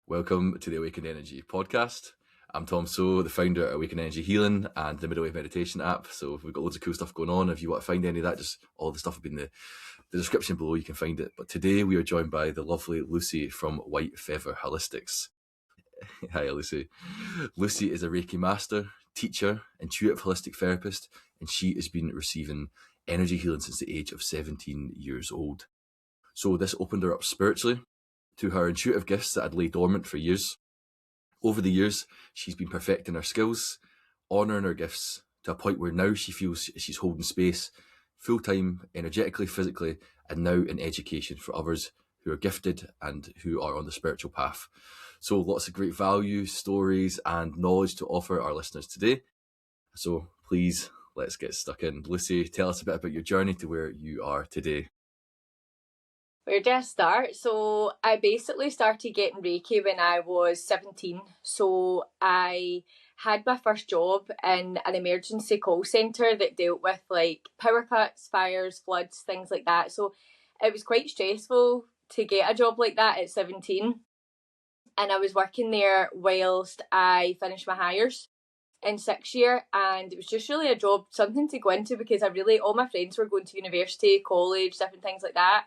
Welcome to the Awakened Energy podcast. I'm Tom So, the founder of Awakened Energy Healing and the Middlewave Meditation app. So we've got loads of cool stuff going on. If you want to find any of that, just all the stuff will be in the description below. You can find it. But today we are joined by the lovely Lucy from White Feather Holistics. Hi, Lucy. Lucy is a Reiki master, teacher, intuitive holistic therapist, and she has been receiving energy healing since the age of 17 years old. So this opened her up spiritually to her intuitive gifts that had laid dormant for years. Over the years, she's been perfecting her skills, honouring her gifts to a point where now she feels she's holding space full-time, energetically, physically, and now in education for others who are gifted and who are on the spiritual path. So lots of great value, stories, and knowledge to offer our listeners today. So please, let's get stuck in. Lucy, tell us a bit about your journey to where you are today. Where did I start? So I basically started getting Reiki when I was 17. So I had my first job in an emergency call centre that dealt with like power cuts, fires, floods, things like that. So it was quite stressful to get a job like that at 17. And I was working there whilst I finished my hires in 6th year, and it was just really a job, something to go into because all my friends were going to university, college, different things like that.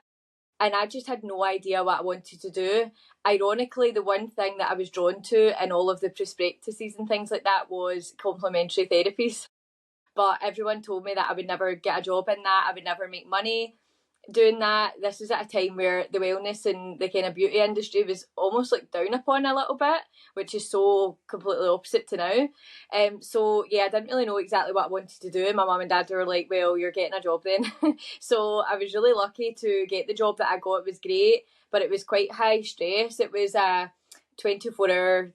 And I just had no idea what I wanted to do. Ironically, the one thing that I was drawn to in all of the prospectuses and things like that was complementary therapies. But everyone told me that I would never get a job in that, I would never make money doing that. This was at a time where the wellness and the kind of beauty industry was almost like down upon a little bit, which is so completely opposite to now. So yeah, I didn't really know exactly what I wanted to do. My mum and dad were like, well, you're getting a job then. So I was really lucky to get the job that I got. It was great, but it was quite high stress. It was a 24-hour,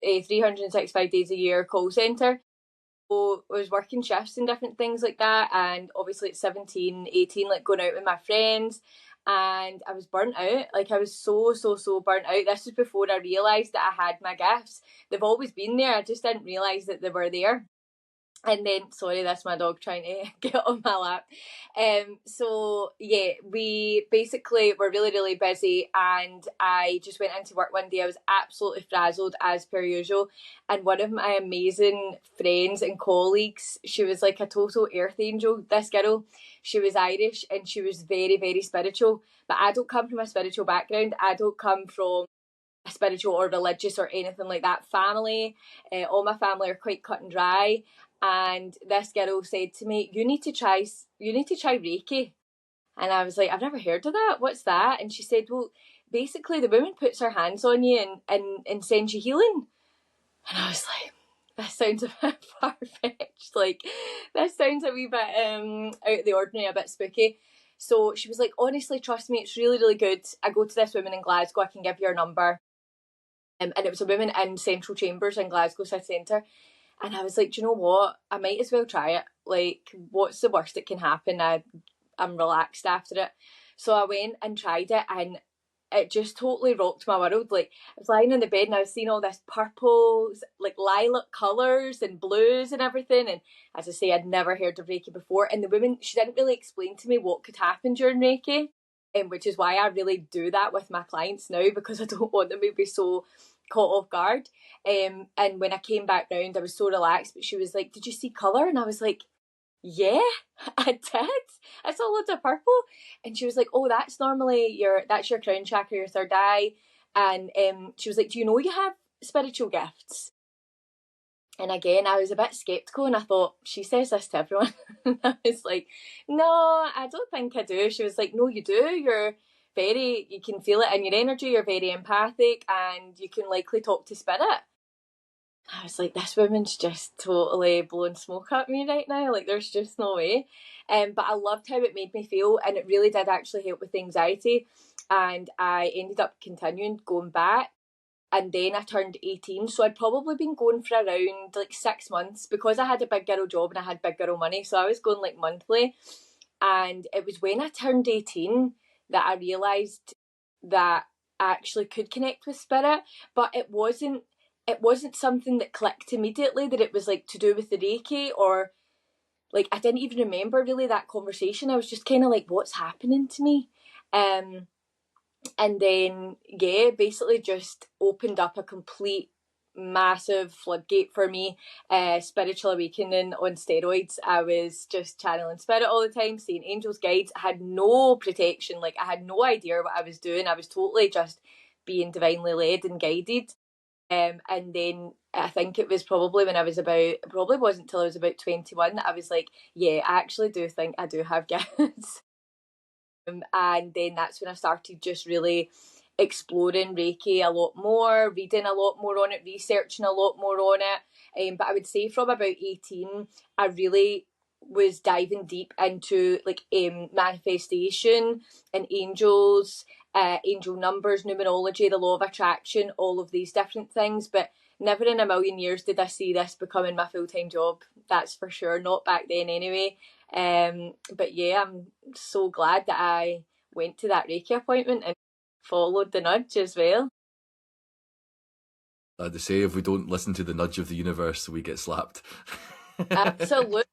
365 days a year call centre. So I was working shifts and different things like that, and obviously at 17, 18, like going out with my friends, and I was burnt out. Like I was so burnt out. This was before I realised that I had my gifts. They've always been there, I just didn't realise that they were there. And then, sorry, that's my dog trying to get on my lap. So yeah, we basically were really busy, and I just went into work one day. I was absolutely frazzled as per usual, and one of my amazing friends and colleagues, she was like a total earth angel. This girl, she was Irish and she was very spiritual. But I don't come from a spiritual background. I don't come from a spiritual or religious or anything like that family. All my family are quite cut and dry. And this girl said to me, you need to try Reiki. And I was like, I've never heard of that. What's that? And she said, well, basically the woman puts her hands on you and sends you healing. And I was like, this sounds a bit far-fetched. Like, this sounds a wee bit out of the ordinary, a bit spooky. So she was like, honestly, trust me, it's really good. I go to this woman in Glasgow, I can give you her number. And it was a woman in Central Chambers in Glasgow City Centre. And I was like, do you know what? I might as well try it. Like, what's the worst that can happen? I'm relaxed after it. So I went and tried it, and it just totally rocked my world. Like, I was lying in the bed and I was seeing all this purples, like lilac colours and blues and everything. And as I say, I'd never heard of Reiki before. And the woman, she didn't really explain to me what could happen during Reiki, which is why I really do that with my clients now, because I don't want them to be so caught off guard. And when I came back round, I was so relaxed. But she was like, did you see colour? And I was like, yeah, I did. I saw loads of purple. And she was like, oh, that's normally that's your crown chakra, your third eye. And she was like, do you know you have spiritual gifts? And again, I was a bit sceptical, and I thought, she says this to everyone. And I was like, no, I don't think I do. She was like, no, you do. You can feel it in your energy, you're very empathic, and you can likely talk to spirit. I was like, this woman's just totally blowing smoke at me right now. Like, there's just no way. But I loved how it made me feel, and it really did actually help with anxiety. And I ended up continuing going back. And then I turned 18, so I'd probably been going for around like 6 months because I had a big girl job and I had big girl money. So I was going like monthly. And it was when I turned 18 that I realised that I actually could connect with spirit, but it wasn't something that clicked immediately, that it was like to do with the Reiki, or like I didn't even remember really that conversation. I was just kind of like, what's happening to me? And then, yeah, basically just opened up a complete massive floodgate for me. Spiritual awakening on steroids. I was just channeling spirit all the time, seeing angels, guides. I had no protection. Like, I had no idea what I was doing. I was totally just being divinely led and guided. And then I think it was probably when I was about, it probably wasn't until I was about 21 that I was like, yeah, I actually do think I do have gifts. And then that's when I started just really exploring Reiki a lot more, reading a lot more on it, researching a lot more on it. But I would say from about 18, I really was diving deep into like manifestation and angels, angel numbers, numerology, the law of attraction, all of these different things. But never in a million years did I see this becoming my full-time job. That's for sure. Not back then anyway. But yeah, I'm so glad that I went to that Reiki appointment and followed the nudge as well. They say if we don't listen to the nudge of the universe, we get slapped. Absolutely.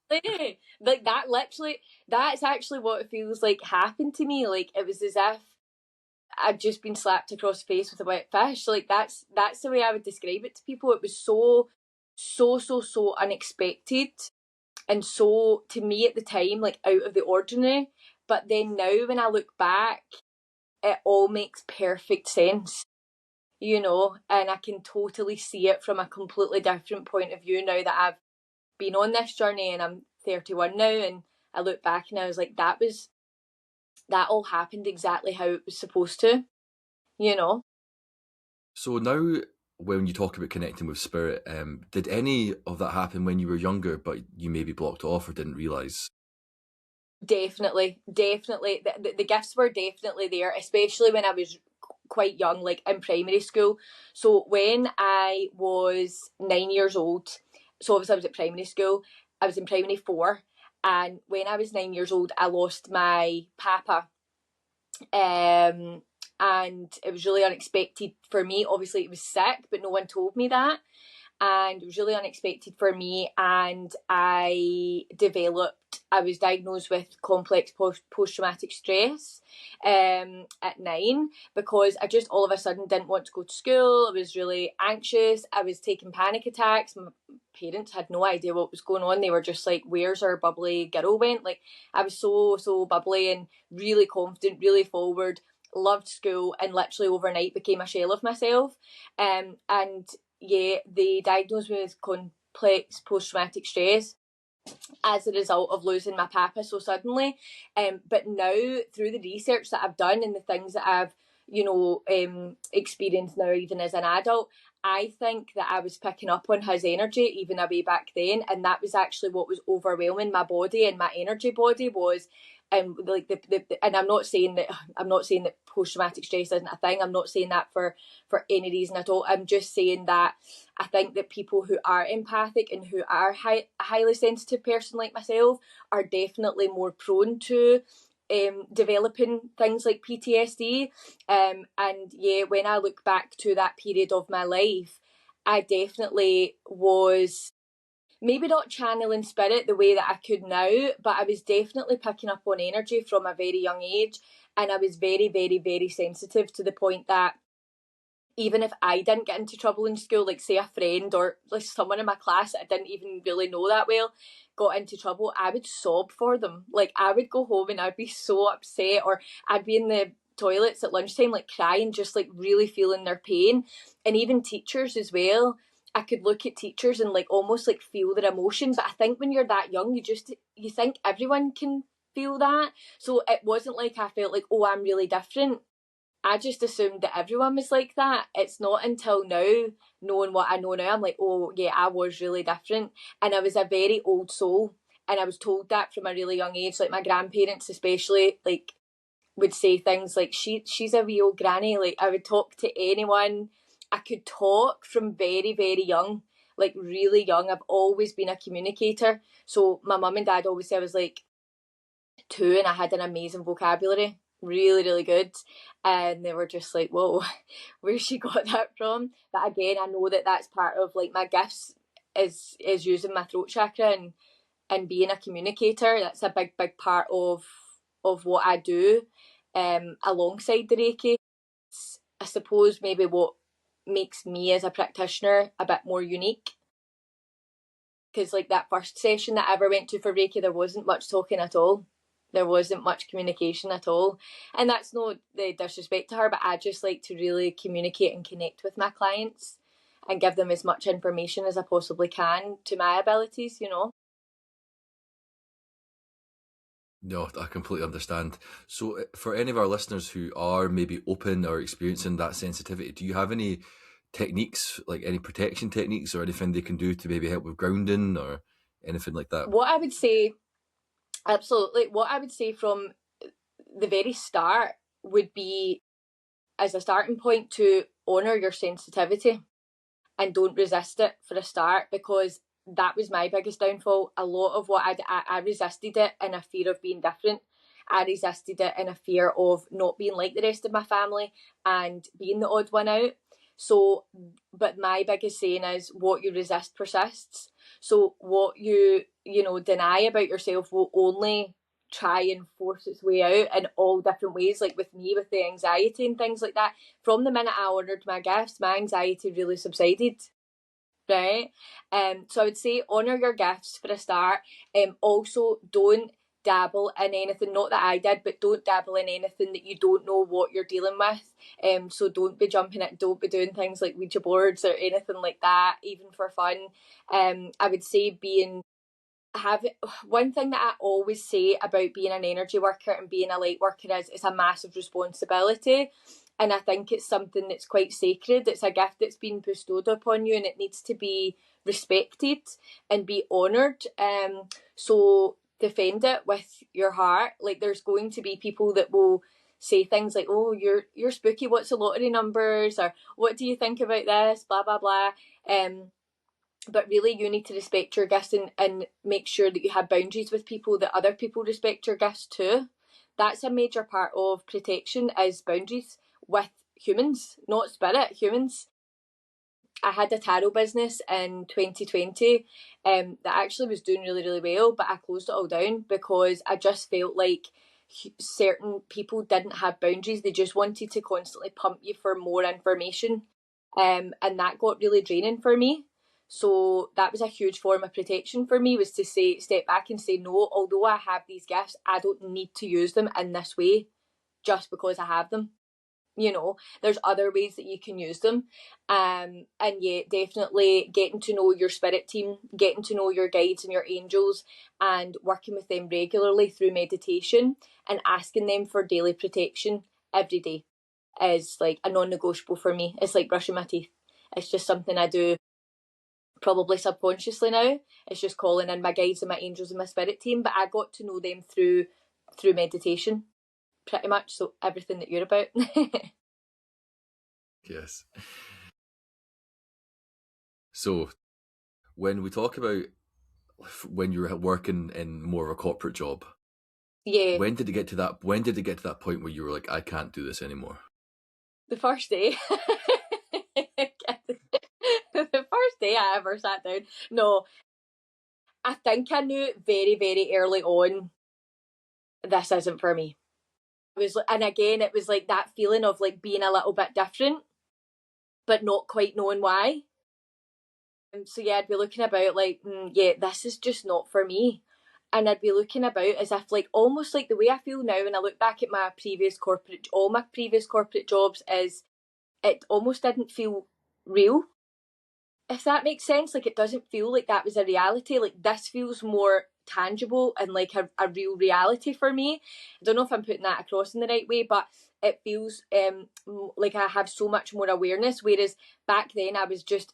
Like that literally, that's actually what it feels like happened to me. Like it was as if I'd just been slapped across the face with a wet fish. Like that's the way I would describe it to people. It was so unexpected, and so to me at the time like out of the ordinary. But then now when I look back, it all makes perfect sense, you know, and I can totally see it from a completely different point of view now that I've been on this journey and I'm 31 now, and I look back and I was like, that all happened exactly how it was supposed to, you know. So now, when you talk about connecting with spirit, did any of that happen when you were younger, but you maybe blocked off or didn't realise? Definitely, definitely. The gifts were definitely there, especially when I was quite young, like in primary school. So when I was 9 years old, so obviously I was at primary school, I was in primary four, and when I was 9 years old, I lost my papa. Um, and it was really unexpected for me. Obviously, it was sick, but no one told me that, and it was really unexpected for me. And I was diagnosed with complex post traumatic stress at 9, because I just all of a sudden didn't want to go to school. I was really anxious. I was taking panic attacks. My parents had no idea what was going on. They were just like, "Where's our bubbly girl went?" Like, I was so bubbly and really confident, really forward, loved school, and literally overnight became a shell of myself. And yeah, they diagnosed me with complex post traumatic stress as a result of losing my papa so suddenly. But now, through the research that I've done and the things that I've, experienced now, even as an adult, I think that I was picking up on his energy even a way back then, and that was actually what was overwhelming my body, and my energy body was. Like and I'm not saying that post traumatic stress isn't a thing. I'm not saying that for any reason at all. I'm just saying that I think that people who are empathic and who are a highly sensitive person like myself are definitely more prone to developing things like PTSD. And yeah, when I look back to that period of my life, I definitely was maybe not channeling spirit the way that I could now, but I was definitely picking up on energy from a very young age. And I was very sensitive, to the point that even if I didn't get into trouble in school, like say a friend or like someone in my class that I didn't even really know that well got into trouble, I would sob for them. Like, I would go home and I'd be so upset, or I'd be in the toilets at lunchtime like crying, just like really feeling their pain. And even teachers as well, I could look at teachers and like almost like feel their emotion. But I think when you're that young, you think everyone can feel that. So it wasn't like I felt like, oh, I'm really different. I just assumed that everyone was like that. It's not until now, knowing what I know now, I'm like, oh yeah, I was really different. And I was a very old soul. And I was told that from a really young age. Like, my grandparents especially, like, would say things like, she's a wee old granny. Like, I would talk to anyone. I could talk from very young, like really young. I've always been a communicator. So my mum and dad always say I was like 2 and I had an amazing vocabulary, really good. And they were just like, whoa, where she got that from? But again, I know that that's part of like my gifts, is using my throat chakra and being a communicator. That's a big part of what I do alongside the Reiki. I suppose maybe what makes me as a practitioner a bit more unique. Because like that first session that I ever went to for Reiki, there wasn't much talking at all. There wasn't much communication at all. And that's no disrespect to her, but I just like to really communicate and connect with my clients and give them as much information as I possibly can to my abilities, you know. No, I completely understand. So, for any of our listeners who are maybe open or experiencing that sensitivity, do you have any techniques, like any protection techniques or anything they can do to maybe help with grounding or anything like that? What I would say, absolutely, what I would say from the very start would be as a starting point to honour your sensitivity and don't resist it for a start, because that was my biggest downfall. A lot of what I resisted it in a fear of being different. I resisted it in a fear of not being like the rest of my family and being the odd one out. So, but my biggest saying is what you resist persists. So what you deny about yourself will only try and force its way out in all different ways. Like with me, with the anxiety and things like that, from the minute I honoured my gifts, my anxiety really subsided. Right. So I would say honour your gifts for a start. Also don't dabble in anything, not that I did, but don't dabble in anything that you don't know what you're dealing with. So don't be jumping it, don't be doing things like Ouija boards or anything like that, even for fun. I would say have one thing that I always say about being an energy worker and being a light worker is it's a massive responsibility. And I think it's something that's quite sacred. It's a gift that's been bestowed upon you and it needs to be respected and be honoured. So defend it with your heart. Like there's going to be people that will say things like, oh, you're spooky, what's the lottery numbers? Or what do you think about this? Blah, blah, blah. But really you need to respect your gifts and make sure that you have boundaries with people, that other people respect your gifts too. That's a major part of protection, is boundaries with humans, not spirit, humans. I had a tarot business in 2020 that actually was doing really, really well, but I closed it all down because I just felt like certain people didn't have boundaries. They just wanted to constantly pump you for more information. And that got really draining for me. So that was a huge form of protection for me, was to say, step back and say, no, although I have these gifts, I don't need to use them in this way just because I have them. You know, there's other ways that you can use them. And yeah, definitely getting to know your spirit team, getting to know your guides and your angels, and working with them regularly through meditation and asking them for daily protection every day is like a non-negotiable for me. It's like brushing my teeth. It's just something I do probably subconsciously now. It's just calling in my guides and my angels and my spirit team, but I got to know them through meditation pretty much. So everything that you're about. Yes. So when we talk about when you're working in more of a corporate job, Yeah, when did it get to that? When did it get to that point where you were like, I can't do this anymore? the first day. The first day I ever sat down. No, I think I knew very, very early on this isn't for me. It was, and again, it was like that feeling of like being a little bit different, but not quite knowing why. So yeah, I'd be looking about like, yeah, this is just not for me. And I'd be looking about as if like almost like the way I feel now when I look back at all my previous corporate jobs, is it almost didn't feel real, if that makes sense. Like it doesn't feel like that was a reality. Like this feels more tangible and like a real reality for me. I don't know if I'm putting that across in the right way, but it feels like I have so much more awareness, whereas back then I was just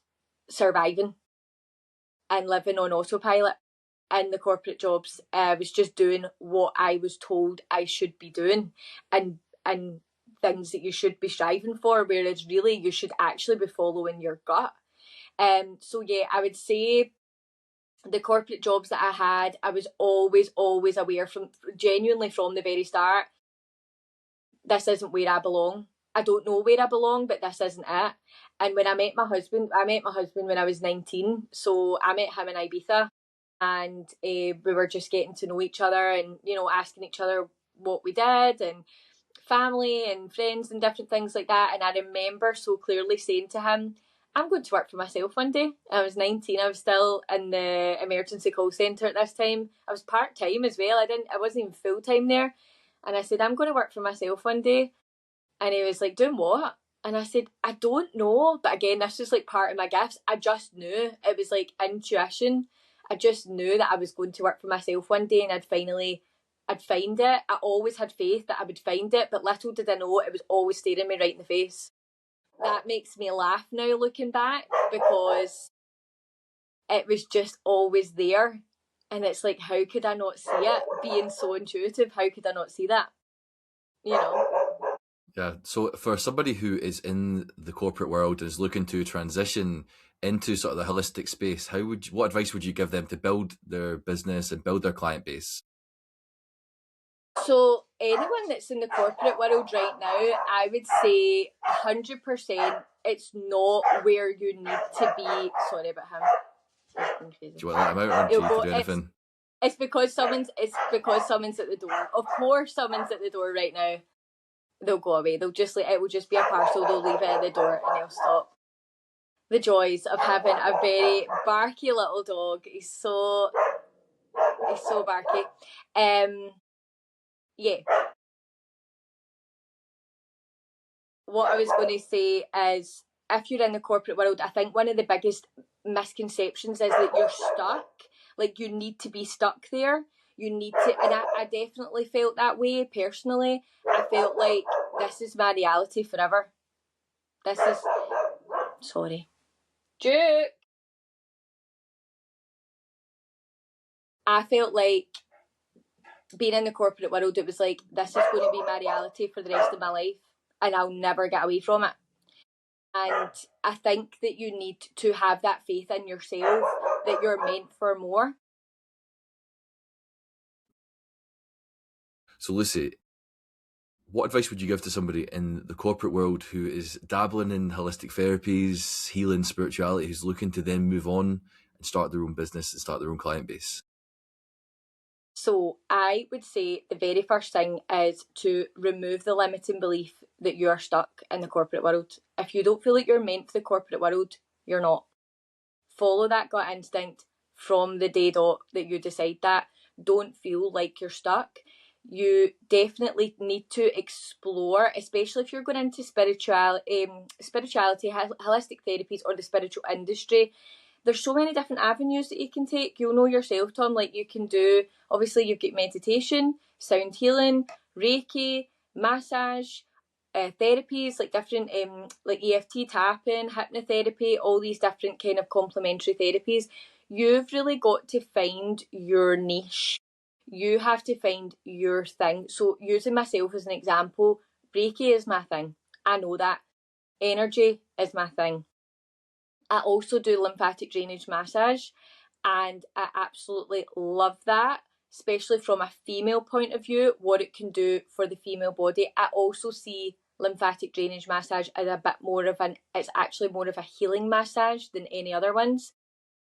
surviving and living on autopilot in the corporate jobs. I was just doing what I was told I should be doing, and things that you should be striving for, whereas really you should actually be following your gut. So yeah, I would say the corporate jobs that I had, I was always, always aware from genuinely from the very start, this isn't where I belong. I don't know where I belong, but this isn't it. And when I met my husband when I was 19. So I met him in Ibiza, and we were just getting to know each other and, you know, asking each other what we did. And family and friends and different things like that. And I remember so clearly saying to him, I'm going to work for myself one day. I was 19. I was still in the emergency call centre at this time. I was part-time as well. I wasn't even full-time there. And I said, I'm going to work for myself one day. And he was like, doing what? And I said, I don't know. But again, this was like part of my gifts. I just knew. It was like intuition. I just knew that I was going to work for myself one day and I'd find it. I always had faith that I would find it, but little did I know it was always staring me right in the face. That makes me laugh now looking back, because it was just always there. And it's like, how could I not see it? Being so intuitive, how could I not see that? You know? Yeah. So for somebody who is in the corporate world and is looking to transition into sort of the holistic space, what advice would you give them to build their business and build their client base? So anyone that's in the corporate world right now, I would say 100% it's not where you need to be. Sorry about him. Do you want to let him out, or do you need to do anything? It's because someone's at the door. Of course someone's at the door right now. They'll go away. It will just be a parcel, they'll leave it at the door and they'll stop. The joys of having a very barky little dog. He's so barky. Yeah. What I was going to say is, if you're in the corporate world, I think one of the biggest misconceptions is that you're stuck. Like, you need to be stuck there. You need to, and I definitely felt that way personally. I felt like this is my reality forever. Sorry. Duke! I felt like being in the corporate world, it was like, this is going to be my reality for the rest of my life and I'll never get away from it. And I think that you need to have that faith in yourself that you're meant for more. So Lucy, what advice would you give to somebody in the corporate world who is dabbling in holistic therapies, healing, spirituality, who's looking to then move on and start their own business and start their own client base? So I would say the very first thing is to remove the limiting belief that you are stuck in the corporate world. If you don't feel like you're meant for the corporate world, you're not. Follow that gut instinct from the day dot that you decide that. Don't feel like you're stuck. You definitely need to explore, especially if you're going into spirituality, holistic therapies, or the spiritual industry. There's so many different avenues that you can take. You'll know yourself, Tom. Like, you can do, obviously you've got meditation, sound healing, Reiki, massage, therapies, like different like EFT tapping, hypnotherapy, all these different kind of complementary therapies. You've really got to find your niche. You have to find your thing. So using myself as an example, Reiki is my thing. I know that. Energy is my thing. I also do lymphatic drainage massage, and I absolutely love that, especially from a female point of view, what it can do for the female body. I also see lymphatic drainage massage as a bit more of it's actually more of a healing massage than any other ones.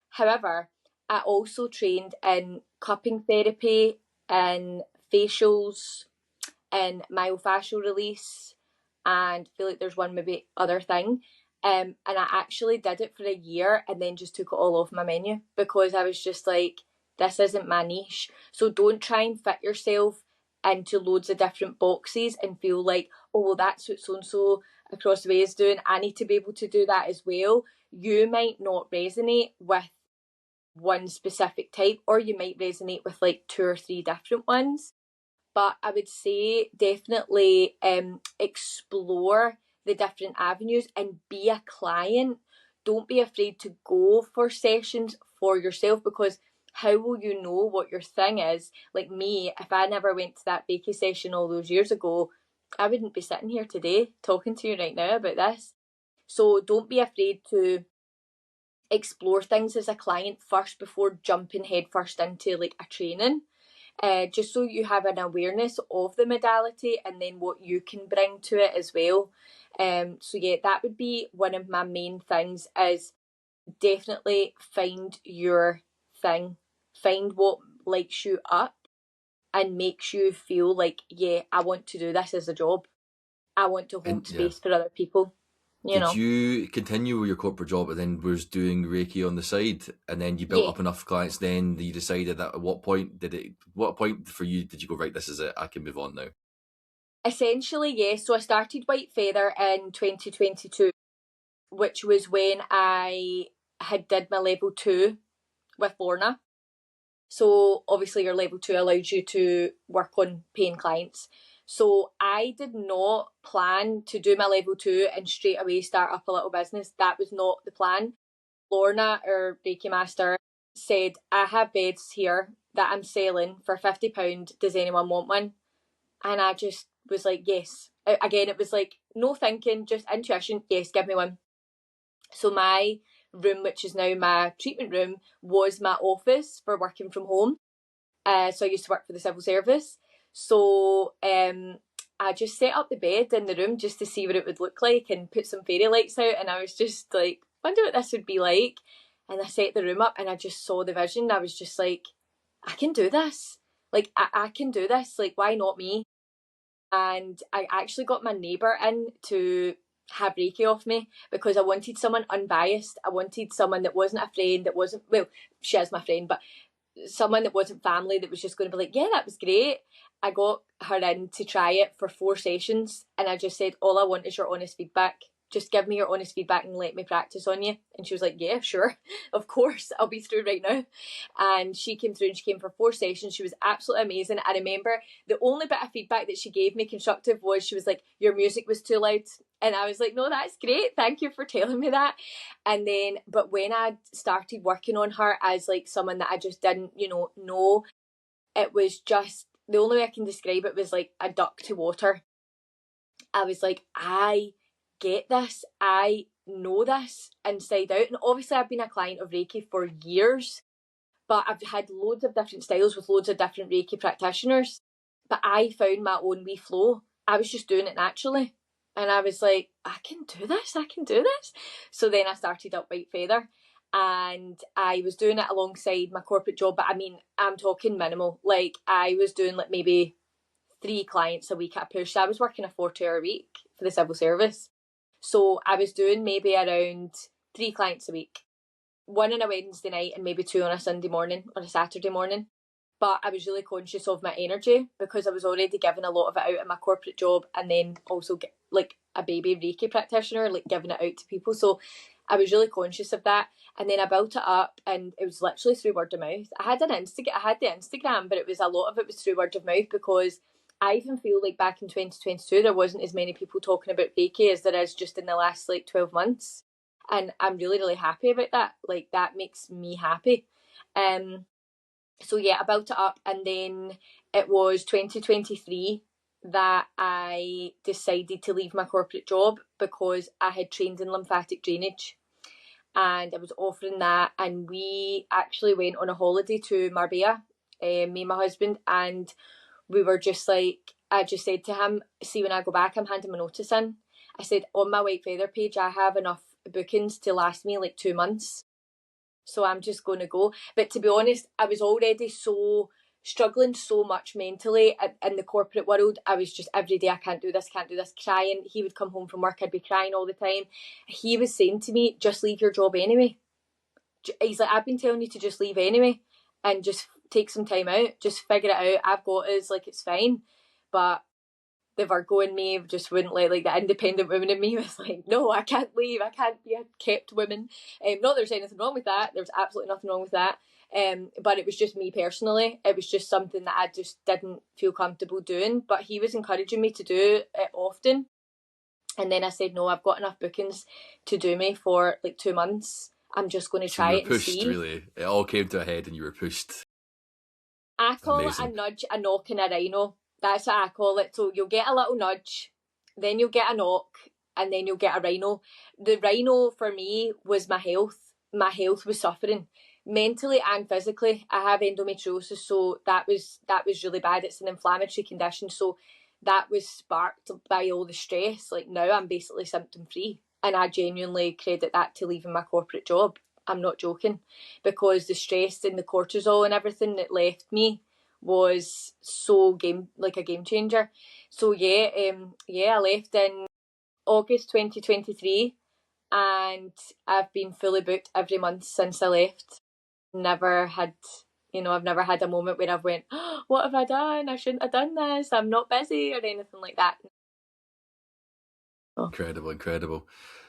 However, I also trained in cupping therapy, in facials, in myofascial release, and I feel like there's one maybe other thing. And I actually did it for a year and then just took it all off my menu, because I was just like, this isn't my niche. So don't try and fit yourself into loads of different boxes and feel like, oh, well, that's what so-and-so across the way is doing. I need to be able to do that as well. You might not resonate with one specific type, or you might resonate with like 2 or 3 different ones. But I would say definitely explore the different avenues and be a client. Don't be afraid to go for sessions for yourself, because how will you know what your thing is? Like me, if I never went to that Reiki session all those years ago, I wouldn't be sitting here today talking to you right now about this. So don't be afraid to explore things as a client first before jumping headfirst into like a training. Just so you have an awareness of the modality and then what you can bring to it as well. So yeah, that would be one of my main things, is definitely find your thing. Find what lights you up and makes you feel like, yeah, I want to do this as a job. I want to hold space for other people. Did you continue with your corporate job and then was doing Reiki on the side, and then you built up enough clients then that you decided that at what point for you did you go, right, this is it, I can move on now? Essentially, yes. So I started White Feather in 2022, which was when I had did my level 2 with Lorna. So obviously your level 2 allows you to work on paying clients. So I did not plan to do my level 2 and straight away start up a little business. That was not the plan. Lorna, our Reiki master, said, I have beds here that I'm selling for £50. Does anyone want one? And I just was like, yes. Again, it was like no thinking, just intuition. Yes, give me one. So my room, which is now my treatment room, was my office for working from home. So I used to work for the civil service. So I just set up the bed in the room just to see what it would look like and put some fairy lights out. And I was just like, wonder what this would be like. And I set the room up and I just saw the vision. I was just like, I can do this. Like, I can do this. Like, why not me? And I actually got my neighbour in to have Reiki off me because I wanted someone unbiased. I wanted someone that wasn't a friend, that wasn't, well, she is my friend, but someone that wasn't family, that was just going to be like, yeah, that was great. I got her in to try it for 4 sessions and I just said, all I want is your honest feedback. Just give me your honest feedback and let me practice on you. And she was like, yeah, sure, of course, I'll be through right now. And she came through and she came for 4 sessions. She was absolutely amazing. I remember the only bit of feedback that she gave me constructive was she was like, your music was too loud. And I was like, no, that's great, thank you for telling me that. And then, but when I started working on her as like someone that I just didn't, know, it was just, the only way I can describe it was like a duck to water. I was like, I get this. I know this inside out. And obviously I've been a client of Reiki for years, but I've had loads of different styles with loads of different Reiki practitioners. But I found my own wee flow. I was just doing it naturally. And I was like, I can do this. So then I started up White Feather and I was doing it alongside my corporate job. But I mean, I'm talking minimal. Like I was doing like maybe 3 clients a week at a push. So I was working a 40-hour week for the civil service. So I was doing maybe around 3 clients a week, 1 on a Wednesday night and maybe 2 on a Sunday morning or a Saturday morning. But I was really conscious of my energy because I was already giving a lot of it out in my corporate job and then also get, like a baby Reiki practitioner, like giving it out to people. So I was really conscious of that. And then I built it up and it was literally through word of mouth. I had the Instagram, but it was a lot of it was through word of mouth because I even feel like back in 2022 there wasn't as many people talking about Reiki as there is just in the last like 12 months. And I'm really, really happy about that. Like that makes me happy. So yeah, I built it up and then it was 2023 that I decided to leave my corporate job because I had trained in lymphatic drainage and I was offering that, and we actually went on a holiday to Marbella, me and my husband, and we were just like, I just said to him, see, when I go back, I'm handing my notice in. I said, on my White Feather page, I have enough bookings to last me like 2 months. So I'm just going to go. But to be honest, I was already struggling so much mentally in the corporate world. I was just every day, I can't do this, crying. He would come home from work, I'd be crying all the time. He was saying to me, just leave your job anyway. He's like, I've been telling you to just leave anyway and just take some time out, just figure it out. I've got us, like it's fine. But the Virgo in me just wouldn't let, like the independent woman in me was like, no, I can't leave, I can't be a kept woman. Not that there's anything wrong with that, there's absolutely nothing wrong with that. But it was just me personally, it was just something that I just didn't feel comfortable doing. But he was encouraging me to do it often. And then I said, no, I've got enough bookings to do me for like 2 months. I'm just going to try it and see. Really, it all came to a head and you were pushed. I call it a nudge, a knock, and a rhino. That's what I call it. So you'll get a little nudge, then you'll get a knock, and then you'll get a rhino. The rhino for me was my health. My health was suffering mentally and physically. I have endometriosis, so that was really bad. It's an inflammatory condition, so that was sparked by all the stress. Like now I'm basically symptom free, and I genuinely credit that to leaving my corporate job. I'm not joking, because the stress and the cortisol and everything that left me was so a game changer. So I left in August 2023, and I've been fully booked every month since I left. Never had, I've never had a moment where I've went, oh, what have I done? I shouldn't have done this. I'm not busy or anything like that. Incredible.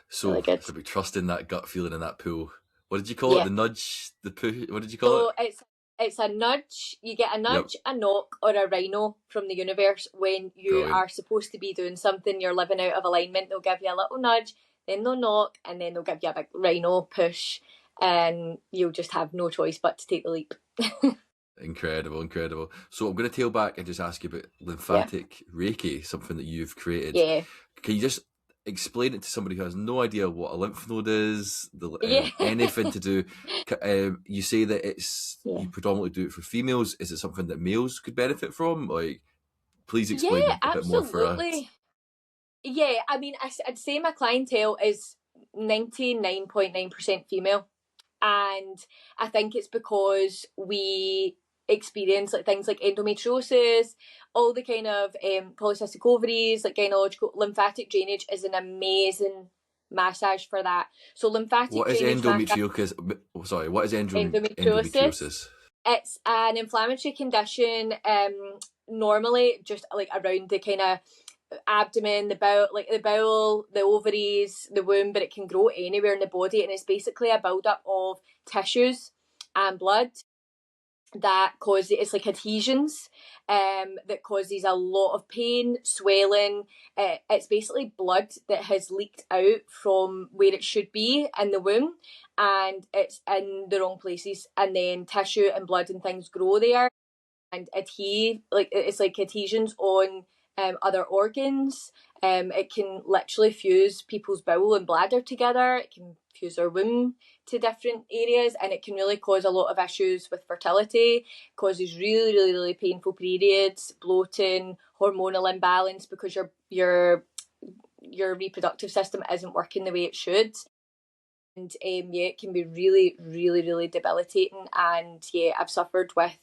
So Really good. it's about trusting that gut feeling in that pool. What did you call it? The nudge, the push. What did you call it? So it's a nudge. You get a nudge, a knock, or a rhino from the universe when you are supposed to be doing something. You're living out of alignment. They'll give you a little nudge, then they'll knock, and then they'll give you a big rhino push, and you'll just have no choice but to take the leap. Incredible. So I'm going to tail back and just ask you about lymphatic Reiki, something that you've created. Yeah. Can you just explain it to somebody who has no idea what a lymph node is, anything to do? You say that you predominantly do it for females. Is it something that males could benefit from? Like, please explain a bit more for us. Yeah, I mean, I'd say my clientele is 99.9% female. And I think it's because we experience things like endometriosis, all the kind of polycystic ovaries, like gynecological lymphatic drainage is an amazing massage for that. So lymphatic drainage. What is endometriosis? It's an inflammatory condition, normally just like around the kind of abdomen, the bowel, the ovaries, the womb, but it can grow anywhere in the body, and it's basically a build-up of tissues and blood that causes, it's like adhesions, that causes a lot of pain, swelling. It's basically blood that has leaked out from where it should be in the womb, and it's in the wrong places, and then tissue and blood and things grow there and it's like adhesions on other organs. It can literally fuse people's bowel and bladder together. It can fuse their womb to different areas, and it can really cause a lot of issues with fertility. Causes really painful periods, bloating, hormonal imbalance because your reproductive system isn't working the way it should. And it can be really debilitating. And I've suffered with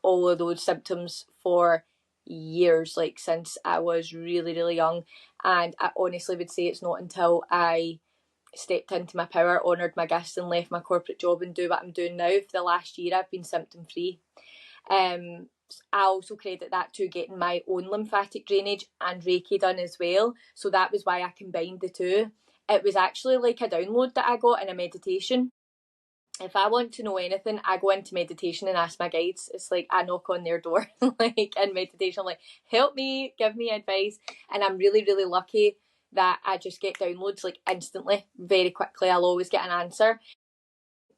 all of those symptoms for years, like since I was really young. And I honestly would say it's not until I stepped into my power, honoured my gifts, and left my corporate job and do what I'm doing now for the last year, I've been symptom free. I also credit that to getting my own lymphatic drainage and Reiki done as well. So that was why I combined the two. It was actually like a download that I got in a meditation. If I want to know anything, I go into meditation and ask my guides. It's like I knock on their door, like in meditation, I'm like, help me, give me advice. And I'm really lucky that I just get downloads like instantly, very quickly. I'll always get an answer.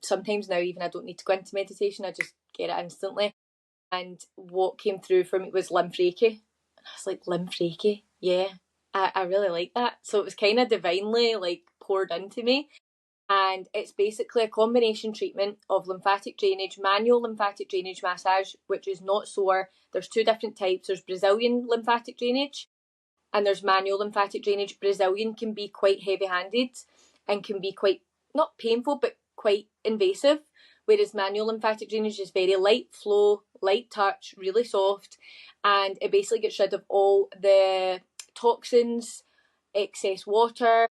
Sometimes now even I don't need to go into meditation, I just get it instantly. And what came through for me was lymph Reiki. And I was like, lymph Reiki? Yeah, I really like that. So it was kind of divinely like poured into me. And it's basically a combination treatment of lymphatic drainage, manual lymphatic drainage massage, which is not sore. There's two different types. There's Brazilian lymphatic drainage and there's manual lymphatic drainage. Brazilian can be quite heavy-handed and can be quite, not painful, but quite invasive, whereas manual lymphatic drainage is very light flow, light touch, really soft, and it basically gets rid of all the toxins, excess water,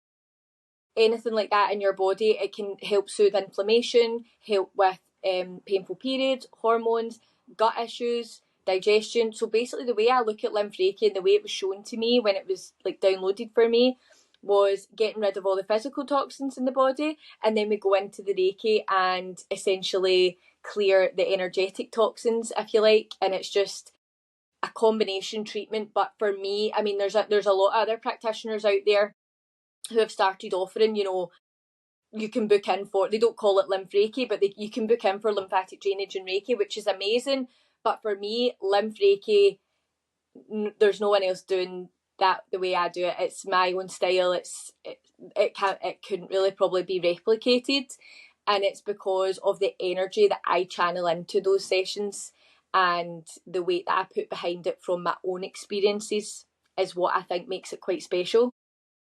anything like that in your body. It can help soothe inflammation, help with painful periods, hormones, gut issues, digestion. So basically the way I look at lymph Reiki and the way it was shown to me when it was like downloaded for me was getting rid of all the physical toxins in the body, and then we go into the Reiki and essentially clear the energetic toxins, if you like. And it's just a combination treatment. But for me, I mean, there's a lot of other practitioners out there who have started offering, you can book in for, they don't call it lymph Reiki, but you can book in for lymphatic drainage and Reiki, which is amazing. But for me, lymph Reiki, there's no one else doing that the way I do it. It's my own style. It couldn't really probably be replicated, and it's because of the energy that I channel into those sessions and the weight that I put behind it from my own experiences is what I think makes it quite special.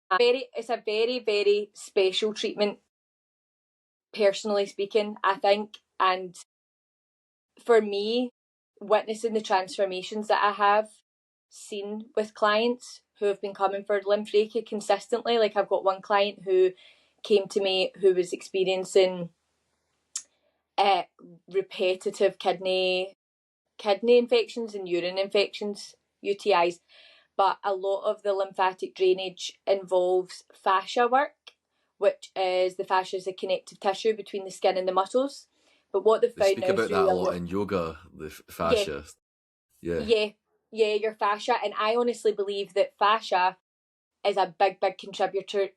It's a very special treatment, personally speaking, I think. And for me, witnessing the transformations that I have seen with clients who have been coming for lymph Reiki consistently. Like I've got one client who came to me who was experiencing repetitive kidney infections and urine infections, UTIs, but a lot of the lymphatic drainage involves fascia work, which is the fascia is the connective tissue between the skin and the muscles. But what they've They found speak now about that through a a lot lot, in yoga, the fascia. Yeah. your fascia, and I honestly believe that fascia is a big contributor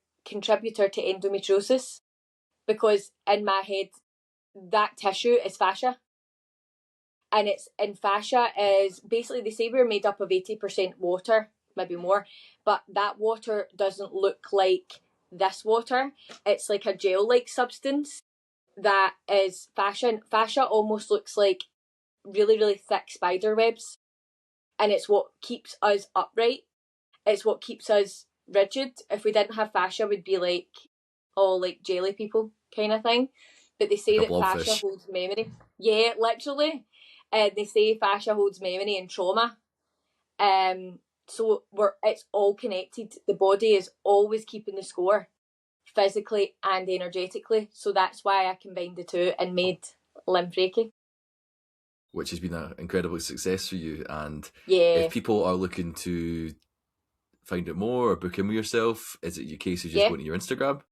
to endometriosis, because in my head that tissue is fascia, and it's in fascia is basically, they say we're made up of 80% water, maybe more, but that water doesn't look like this water. It's like a gel like substance that is fascia, and fascia almost looks like really thick spider webs, and it's what keeps us upright, it's what keeps us rigid. If we didn't have fascia, we'd be like all like jelly people kind of thing. But they say Like a that fascia blobfish. holds memory. Yeah, literally. They say fascia holds memory and trauma. So it's all connected. The body is always keeping the score, physically and energetically. So that's why I combined the two and made lymph Reiki. Which has been an incredible success for you. And Yeah, if people are looking to find out more or book in with yourself, is it your case of just yeah. going to your Instagram?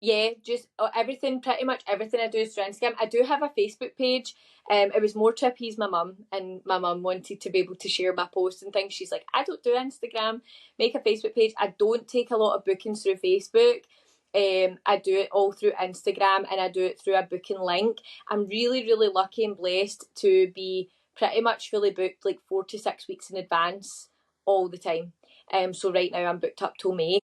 Yeah, just everything, pretty much everything I do is through Instagram. I do have a Facebook page. It was more to appease my mum, and my mum wanted to be able to share my posts and things. She's like, I don't do Instagram, make a Facebook page. I don't take a lot of bookings through Facebook. I do it all through Instagram, and I do it through a booking link. I'm really lucky and blessed to be pretty much fully booked, like 4 to 6 weeks in advance all the time. So right now I'm booked up till May,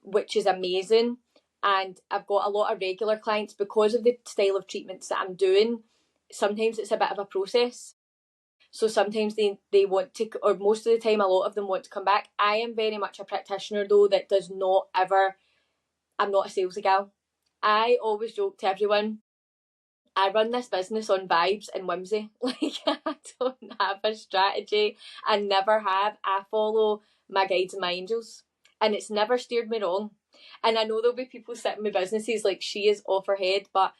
which is amazing. And I've got a lot of regular clients because of the style of treatments that I'm doing. Sometimes it's a bit of a process. So sometimes they want to, or most of the time, a lot of them want to come back. I am very much a practitioner though that does not ever, I'm not a salesy gal. I always joke to everyone, I run this business on vibes and whimsy. Like, I don't have a strategy. I never have. I follow my guides and my angels, and it's never steered me wrong. And I know there'll be people sitting with businesses like, she is off her head, but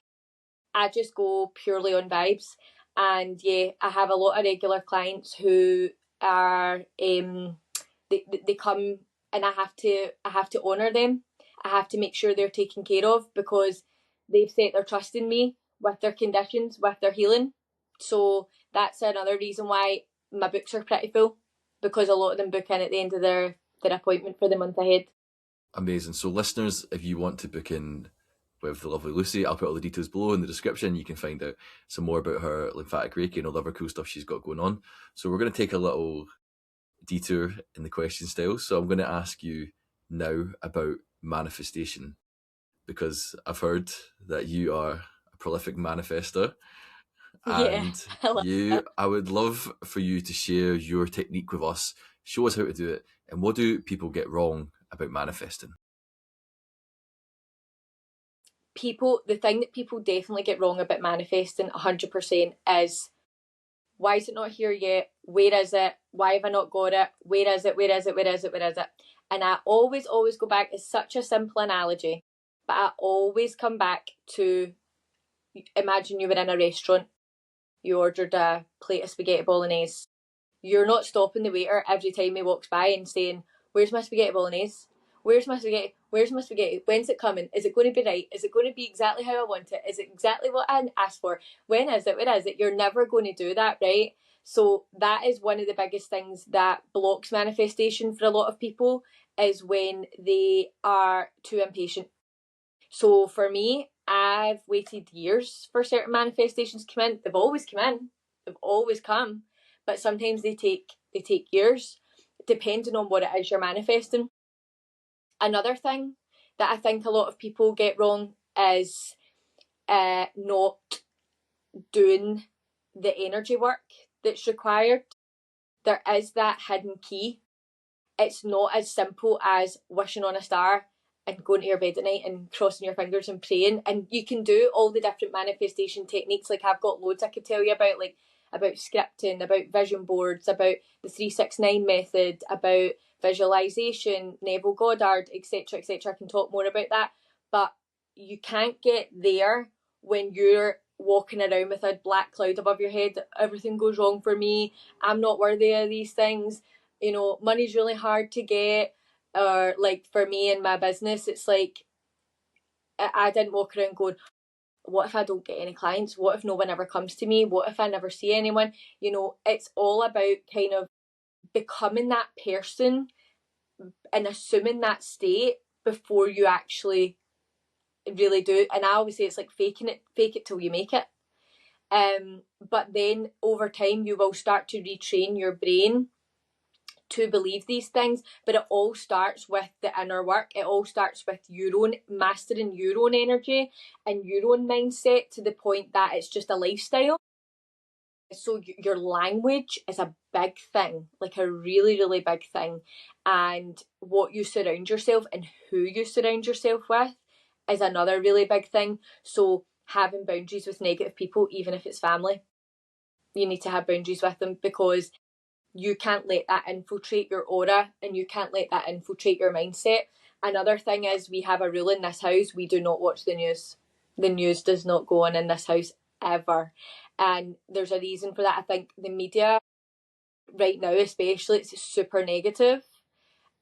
I just go purely on vibes. And yeah, I have a lot of regular clients who are they come, and I have to honour them. I have to make sure they're taken care of because they've set their trust in me with their conditions, with their healing. So that's another reason why my books are pretty full, because a lot of them book in at the end of their appointment for the month ahead. Amazing. So listeners, if you want to book in with the lovely Lucy, I'll put all the details below in the description. You can find out some more about her lymphatic Reiki and all the other cool stuff she's got going on. So we're going to take a little detour in the question style. So I'm going to ask you now about manifestation, because I've heard that you are a prolific manifester, Yeah, and I love that. I would love for you to share your technique with us, show us how to do it, and what do people get wrong about manifesting? The thing that people definitely get wrong about manifesting 100% is, why is it not here yet? Where is it? Why have I not got it? Where is it? Where is it? Where is it? Where is it? And I always go back. It's such a simple analogy, but I always come back to, imagine you were in a restaurant, you ordered a plate of spaghetti bolognese. You're not stopping the waiter every time he walks by and saying, "Where's my spaghetti bolognese? Where's my spaghetti? Where's my spaghetti? When's it coming? Is it going to be right? Is it going to be exactly how I want it? Is it exactly what I asked for? When is it? Where is it?" You're never going to do that, right? So that is one of the biggest things that blocks manifestation for a lot of people, is when they are too impatient. So for me, I've waited years for certain manifestations to come in. They've always come in. They've always come. But sometimes they take years, depending on what it is you're manifesting. Another thing that I think a lot of people get wrong is not doing the energy work that's required. There is that hidden key. It's not as simple as wishing on a star and going to your bed at night and crossing your fingers and praying. And you can do all the different manifestation techniques. Like, I've got loads I could tell you about. Like, about scripting, about vision boards, about the 369 method, about visualization, Neville Goddard, etc., etc. I can talk more about that, but you can't get there when you're walking around with a black cloud above your head. Everything goes wrong for me. I'm not worthy of these things. You know, money's really hard to get. Or like for me in my business, it's like I didn't walk around going, what if I don't get any clients? What if no one ever comes to me? What if I never see anyone? You know, it's all about kind of becoming that person and assuming that state before you actually really do it. And I always say it's like fake it till you make it. But then over time you will start to retrain your brain to believe these things, but it all starts with the inner work. It all starts with your own mastering your own energy and your own mindset to the point that it's just a lifestyle. So your language is a big thing, like a really, really big thing. And what you surround yourself and who you surround yourself with is another really big thing. So having boundaries with negative people, even if it's family, you need to have boundaries with them, because you can't let that infiltrate your aura and you can't let that infiltrate your mindset. Another thing is, we have a rule in this house: we do not watch the news. The news does not go on in this house ever. And there's a reason for that. I think the media right now especially, it's super negative,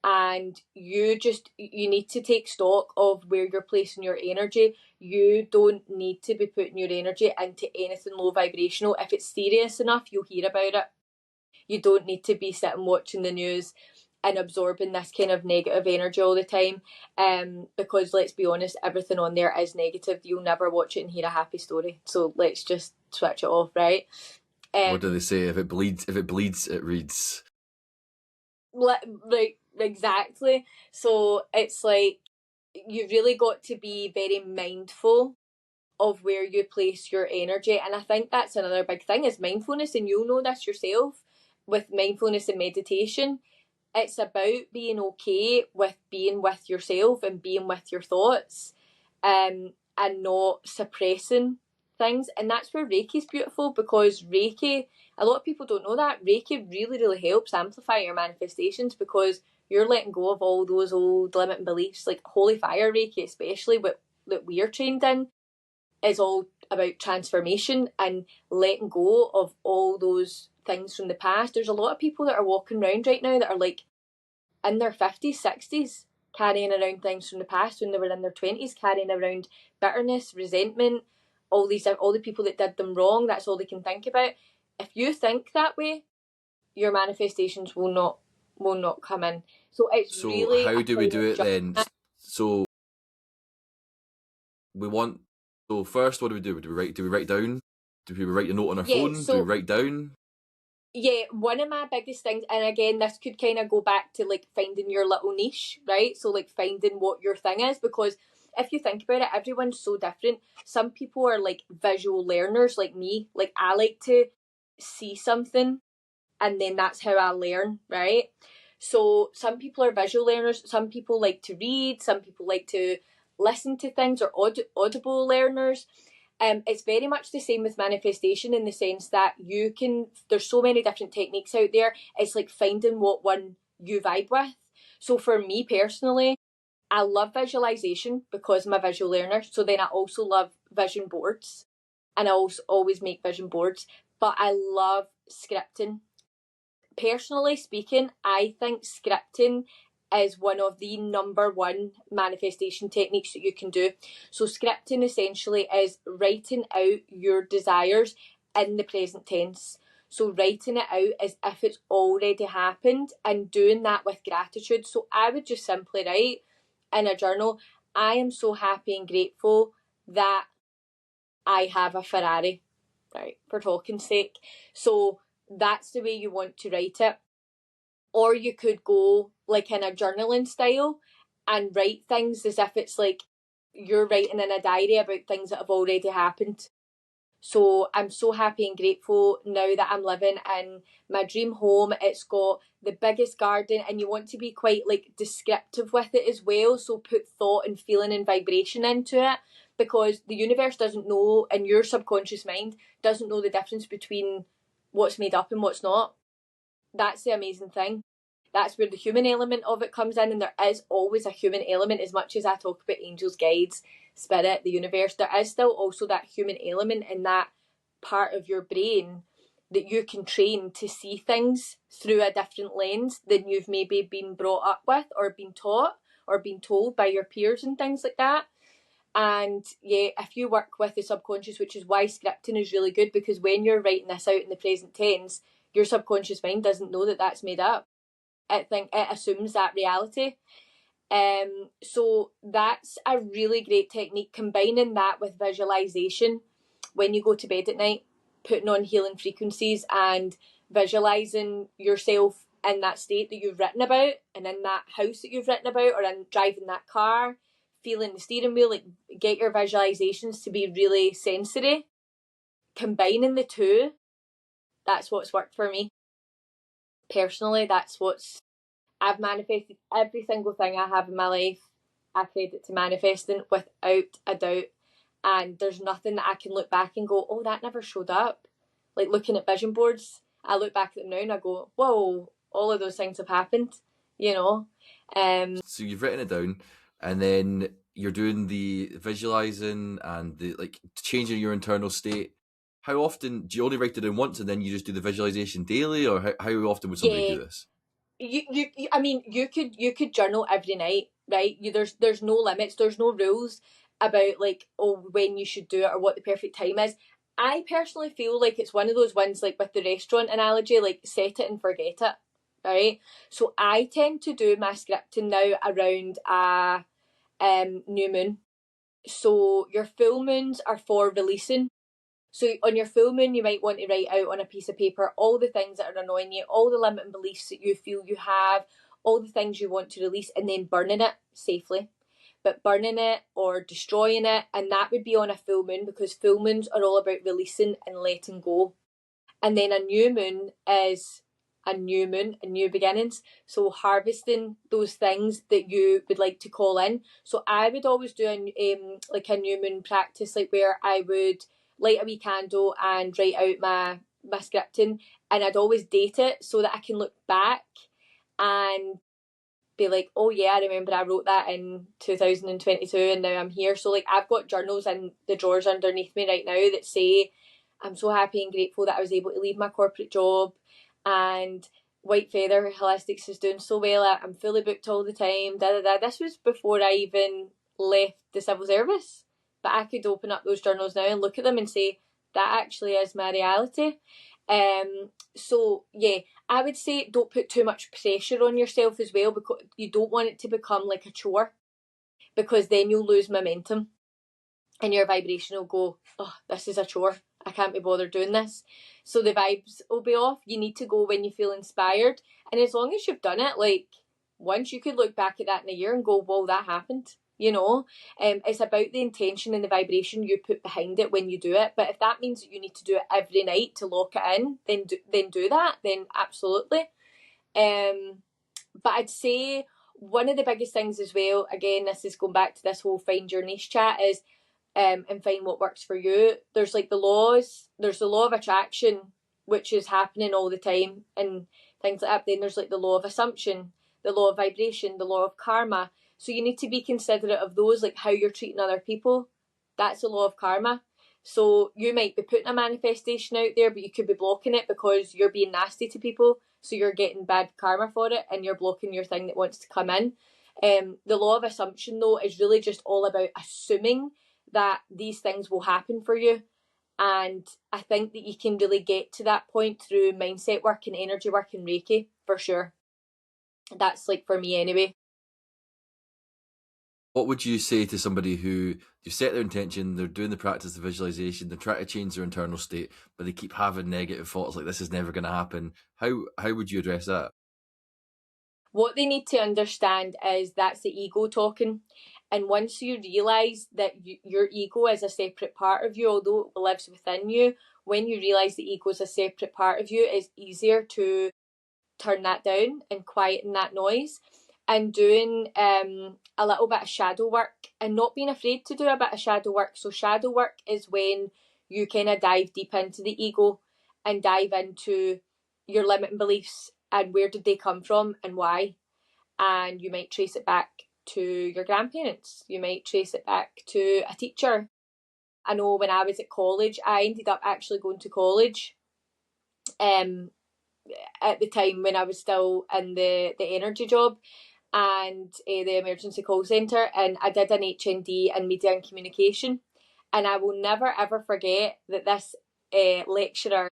and you need to take stock of where you're placing your energy. You don't need to be putting your energy into anything low vibrational. If it's serious enough, you'll hear about it. You don't need to be sitting watching the news and absorbing this kind of negative energy all the time, because let's be honest, everything on there is negative. You'll never watch it and hear a happy story, so let's just switch it off, right? What do they say? If it bleeds, it reads. Right, exactly. So it's like you've really got to be very mindful of where you place your energy. And I think that's another big thing is mindfulness, and you'll know this yourself with mindfulness and meditation. It's about being okay with being with yourself and being with your thoughts, and not suppressing things. And that's where Reiki's beautiful, because Reiki, a lot of people don't know that Reiki really, really helps amplify your manifestations, because you're letting go of all those old limiting beliefs. Like Holy Fire Reiki, especially what that we're trained in, is all about transformation and letting go of all those things from the past. There's a lot of people that are walking around right now that are like in their 50s, 60s, carrying around things from the past when they were in their 20s, carrying around bitterness, resentment, all the people that did them wrong. That's all they can think about. If you think that way, your manifestations will not come in. So it's So really how do we do it then? judgment. So we want. So first, what do we do? Do we write down? Do we write a note on our phone? So, do we write down? Yeah, one of my biggest things, and again, this could kind of go back to like finding your little niche, right? So like finding what your thing is, because if you think about it, everyone's so different. Some people are like visual learners like me. Like I like to see something and then that's how I learn, right? So some people are visual learners, some people like to read, some people like to listen to things, or audible learners. It's very much the same with manifestation, in the sense that there's so many different techniques out there. It's like finding what one you vibe with. So for me personally, I love visualization because I'm a visual learner. So then I also love vision boards, and I also always make vision boards, but I love scripting. Personally speaking, I think scripting is one of the number one manifestation techniques that you can do. So scripting essentially is writing out your desires in the present tense. So writing it out as if it's already happened, and doing that with gratitude. So I would just simply write in a journal, I am so happy and grateful that I have a Ferrari, right, for talking's sake. So that's the way you want to write it. Or you could go like in a journaling style and write things as if it's like you're writing in a diary about things that have already happened. So I'm so happy and grateful now that I'm living in my dream home. It's got the biggest garden, and you want to be quite like descriptive with it as well. So put thought and feeling and vibration into it, because the universe doesn't know, and your subconscious mind doesn't know the difference between what's made up and what's not. That's the amazing thing. That's where the human element of it comes in, and there is always a human element. As much as I talk about angels, guides, spirit, the universe, there is still also that human element in that part of your brain that you can train to see things through a different lens than you've maybe been brought up with or been taught or been told by your peers and things like that. And yeah, if you work with the subconscious, which is why scripting is really good, because when you're writing this out in the present tense, your subconscious mind doesn't know that that's made up. It assumes that reality. So that's a really great technique, combining that with visualization when you go to bed at night, putting on healing frequencies and visualizing yourself in that state that you've written about, and in that house that you've written about, or in driving that car, feeling the steering wheel. Like, get your visualizations to be really sensory. Combining the two, that's what's worked for me personally. That's what's I've manifested every single thing I have in my life. I credit to manifesting without a doubt. And there's nothing that I can look back and go, oh, that never showed up. Like looking at vision boards, I look back at them now and I go, whoa, all of those things have happened, you know. So you've written it down, and then you're doing the visualizing and the like changing your internal state. How often do you only write it down once and then you just do the visualization daily, or how often would somebody do this? I mean, you could journal every night, right? There's no limits, there's no rules about like, oh, when you should do it or what the perfect time is. I personally feel like it's one of those ones, like with the restaurant analogy, like set it and forget it, right? So I tend to do my scripting now around a new moon. So your full moons are for releasing. So on your full moon, you might want to write out on a piece of paper all the things that are annoying you, all the limiting beliefs that you feel you have, all the things you want to release, and then burning it safely. But burning it or destroying it, and that would be on a full moon, because full moons are all about releasing and letting go. And then a new moon is a new moon and new beginnings. So harvesting those things that you would like to call in. So I would always do like a new moon practice, like where I would light a wee candle and write out my scripting, and I'd always date it so that I can look back and be like, oh yeah, I remember I wrote that in 2022 and now I'm here. So like, I've got journals in the drawers underneath me right now that say, I'm so happy and grateful that I was able to leave my corporate job, and White Feather Holistics is doing so well. I'm fully booked all the time. This was before I even left the civil service. But I could open up those journals now and look at them and say, that actually is my reality. So yeah, I would say don't put too much pressure on yourself as well, because you don't want it to become like a chore, because then you'll lose momentum and your vibration will go, oh, this is a chore. I can't be bothered doing this. So the vibes will be off. You need to go when you feel inspired. And as long as you've done it, like, once you could look back at that in a year and go, whoa, that happened. You know, it's about the intention and the vibration you put behind it when you do it. But if that means that you need to do it every night to lock it in, then do that. Then absolutely. But I'd say one of the biggest things as well, again, this is going back to this whole find your niche chat, is and find what works for you. There's like the laws. There's the law of attraction, which is happening all the time and things like that. Then there's like the law of assumption, the law of vibration, the law of karma. So you need to be considerate of those, like how you're treating other people. That's the law of karma. So you might be putting a manifestation out there, but you could be blocking it because you're being nasty to people. So you're getting bad karma for it, and you're blocking your thing that wants to come in. The law of assumption, though, is really just all about assuming that these things will happen for you. And I think that you can really get to that point through mindset work and energy work and Reiki, for sure. That's like for me anyway. What would you say to somebody who you set their intention, they're doing the practice of visualization, they're trying to change their internal state, but they keep having negative thoughts like this is never going to happen? How would you address that? What they need to understand is that's the ego talking. And once you realise that your ego is a separate part of you, although it lives within you, when you realise the ego is a separate part of you, it's easier to turn that down and quieten that noise. And doing a little bit of shadow work, and not being afraid to do a bit of shadow work. So shadow work is when you kind of dive deep into the ego and dive into your limiting beliefs and where did they come from and why. And you might trace it back to your grandparents. You might trace it back to a teacher. I know when I was at college, I ended up actually going to college at the time when I was still in the energy job and the emergency call centre, and I did an HND in media and communication. And I will never ever forget that this lecturer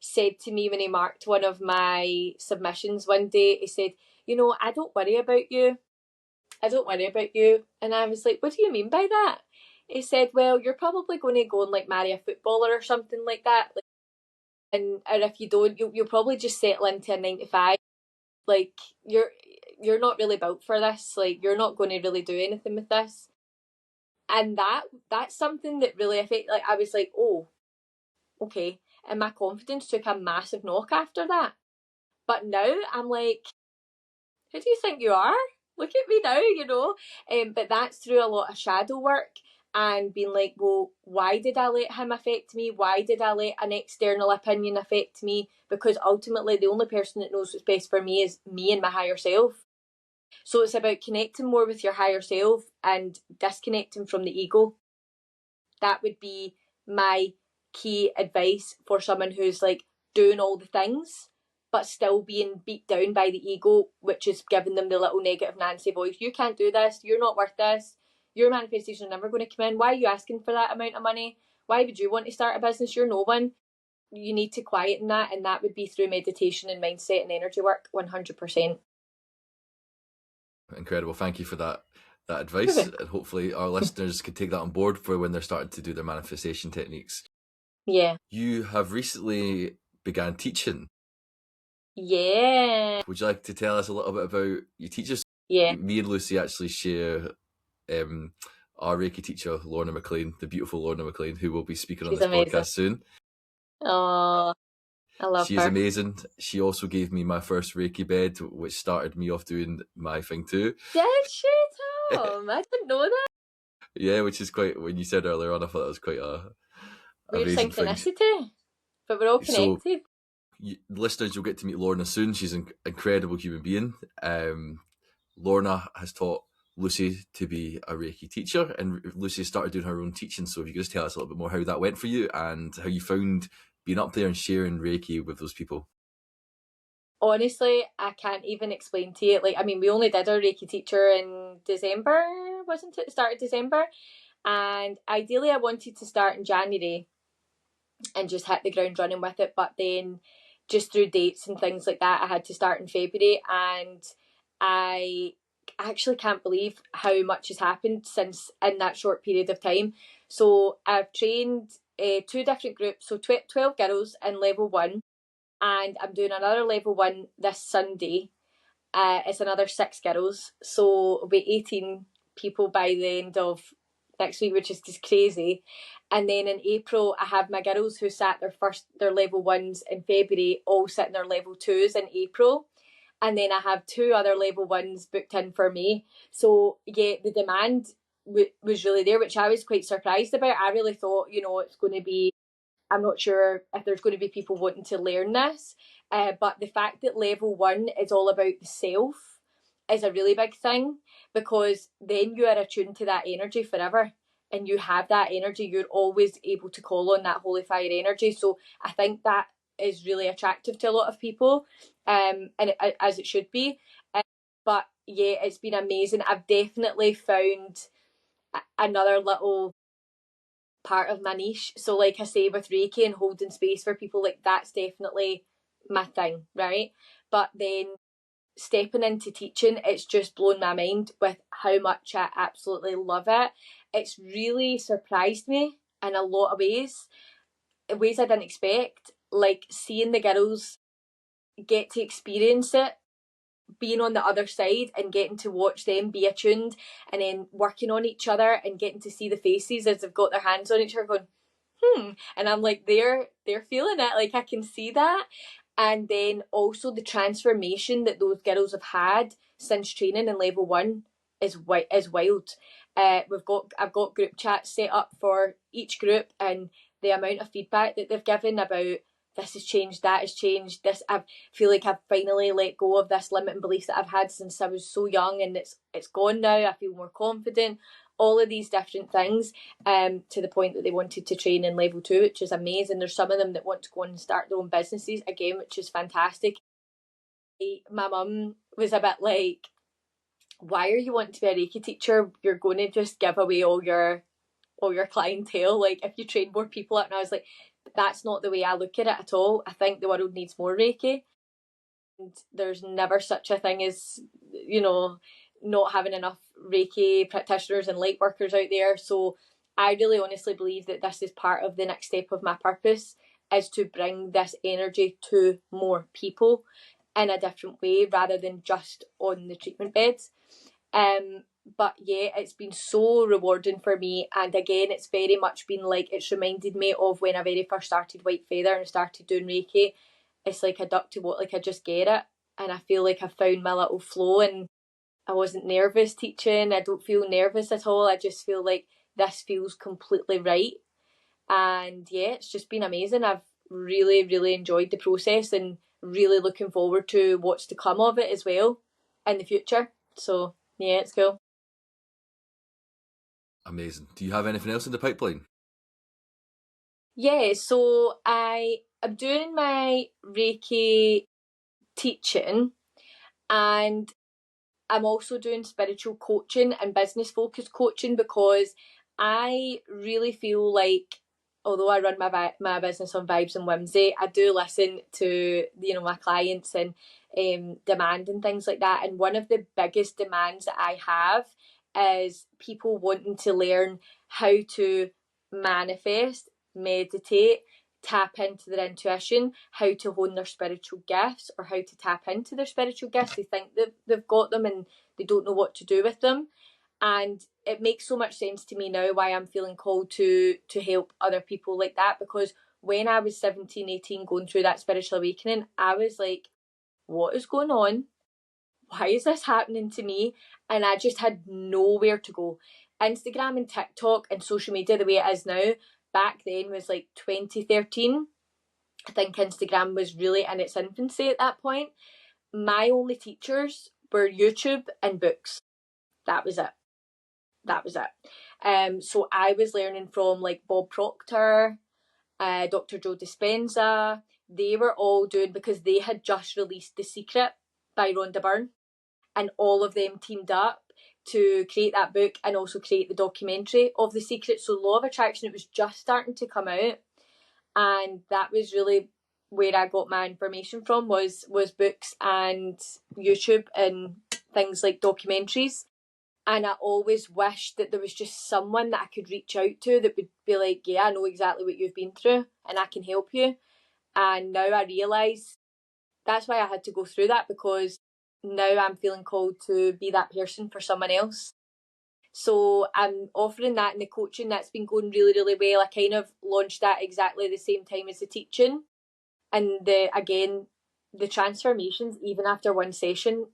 said to me when he marked one of my submissions one day, he said, you know, I don't worry about you. I don't worry about you. And I was like, what do you mean by that? He said, well, you're probably going to go and like marry a footballer or something like that. Like, and or if you don't, you'll probably just settle into a 9 to 5. Like you're not really built for this. Like you're not going to really do anything with this. And that's something that really affected. Like I was like, oh, okay. And my confidence took a massive knock after that. But now I'm like, who do you think you are? Look at me now, you know. But that's through a lot of shadow work and being like, well, why did I let him affect me? Why did I let an external opinion affect me? Because ultimately, the only person that knows what's best for me is me and my higher self. So it's about connecting more with your higher self and disconnecting from the ego. That would be my key advice for someone who's like doing all the things but still being beat down by the ego, which is giving them the little negative Nancy voice. You can't do this. You're not worth this. Your manifestation is never going to come in. Why are you asking for that amount of money? Why would you want to start a business? You're no one. You need to quieten that, and that would be through meditation and mindset and energy work, 100%. Incredible. Thank you for that advice. And hopefully our listeners can take that on board for when they're starting to do their manifestation techniques. Yeah. You have recently began teaching. Yeah. Would you like to tell us a little bit about your teachers? Yeah. Me and Lucy actually share our Reiki teacher, Lorna McLean, the beautiful Lorna McLean, who will be speaking on this podcast soon. Oh, I love her. She's amazing. She also gave me my first Reiki bed, which started me off doing my thing too. Did she, Tom? I didn't know that. Yeah, which is quite, when you said earlier on, I thought that was quite a We're amazing synchronicity, thing. but we're all connected. So, listeners, you'll get to meet Lorna soon. She's an incredible human being. Lorna has taught Lucy to be a Reiki teacher, and Lucy started doing her own teaching. So if you could just tell us a little bit more how that went for you and how you found being up there and sharing Reiki with those people. Honestly, I can't even explain to you. Like, I mean, we only did our Reiki teacher in December, wasn't it? The start of December. And ideally I wanted to start in January and just hit the ground running with it. But then just through dates and things like that, I had to start in February. And I actually can't believe how much has happened since in that short period of time. So I've trained 2 different groups, so 12 girls in level 1, and I'm doing another level 1 this Sunday. It's another 6 girls, so it'll be 18 people by the end of next week, which is just crazy. And then in April, I have my girls who sat their level 1s in February, all sitting their level 2s in April. And then I have 2 other level 1s booked in for May. So yeah, the demand was really there, which I was quite surprised about. I really thought, it's going to be, I'm not sure if there's going to be people wanting to learn this. But the fact that level 1 is all about the self is a really big thing, because then you are attuned to that energy forever, and you have that energy. You're always able to call on that holy fire energy. So I think that is really attractive to a lot of people, and as it should be. But yeah, it's been amazing. I've definitely found another little part of my niche. So like I say, with Reiki and holding space for people, like that's definitely my thing, right? But then stepping into teaching, it's just blown my mind with how much I absolutely love it. It's really surprised me in a lot of ways I didn't expect, like seeing the girls get to experience it, being on the other side and getting to watch them be attuned, and then working on each other and getting to see the faces as they've got their hands on each other going, and I'm like, they're feeling it, like I can see that. And then also the transformation that those girls have had since training in level 1 is wild. I've got group chats set up for each group, and the amount of feedback that they've given about this has changed, that has changed, this, I feel like I've finally let go of this limiting beliefs that I've had since I was so young, and it's gone now. I feel more confident, all of these different things, to the point that they wanted to train in level 2, which is amazing. There's some of them that want to go on and start their own businesses again, which is fantastic. My mum was a bit like, why are you wanting to be a Reiki teacher? You're going to just give away all your clientele, like if you train more people up. And I was like, that's not the way I look at it at all. I think the world needs more Reiki, and there's never such a thing as, not having enough Reiki practitioners and light workers out there. So I really honestly believe that this is part of the next step of my purpose, is to bring this energy to more people in a different way rather than just on the treatment beds. But yeah, it's been so rewarding for me, and again, it's very much been like, it's reminded me of when I very first started White Feather and started doing Reiki. It's like a duck to water, like I just get it, and I feel like I found my little flow, and I wasn't nervous teaching. I don't feel nervous at all. I just feel like this feels completely right, and yeah, it's just been amazing. I've really, really enjoyed the process, and really looking forward to what's to come of it as well in the future. So yeah, it's cool. Amazing. Do you have anything else in the pipeline? Yeah, so I am doing my Reiki teaching, and I'm also doing spiritual coaching and business focused coaching, because I really feel like, although I run my business on vibes and whimsy, I do listen to my clients and demand and things like that. And one of the biggest demands that I have is people wanting to learn how to manifest, meditate, tap into their intuition, how to hone their spiritual gifts, or how to tap into their spiritual gifts. They think that they've got them and they don't know what to do with them. And it makes so much sense to me now why I'm feeling called to help other people like that, because when I was 17, 18, going through that spiritual awakening, I was like, what is going on? Why is this happening to me? And I just had nowhere to go. Instagram and TikTok and social media the way it is now, back then was like 2013. I think Instagram was really in its infancy at that point. My only teachers were YouTube and books. That was it. That was it. So I was learning from like Bob Proctor, Dr. Joe Dispenza. They were all doing, because they had just released The Secret by Rhonda Byrne, and all of them teamed up to create that book and also create the documentary of The Secret. So Law of Attraction, it was just starting to come out, and that was really where I got my information from, was books and YouTube and things like documentaries. And I always wished that there was just someone that I could reach out to that would be like, yeah, I know exactly what you've been through and I can help you. And now I realise that's why I had to go through that, because now I'm feeling called to be that person for someone else. So I'm offering that in the coaching. That's been going really, really well. I kind of launched that exactly the same time as the teaching. And the transformations, even after one session,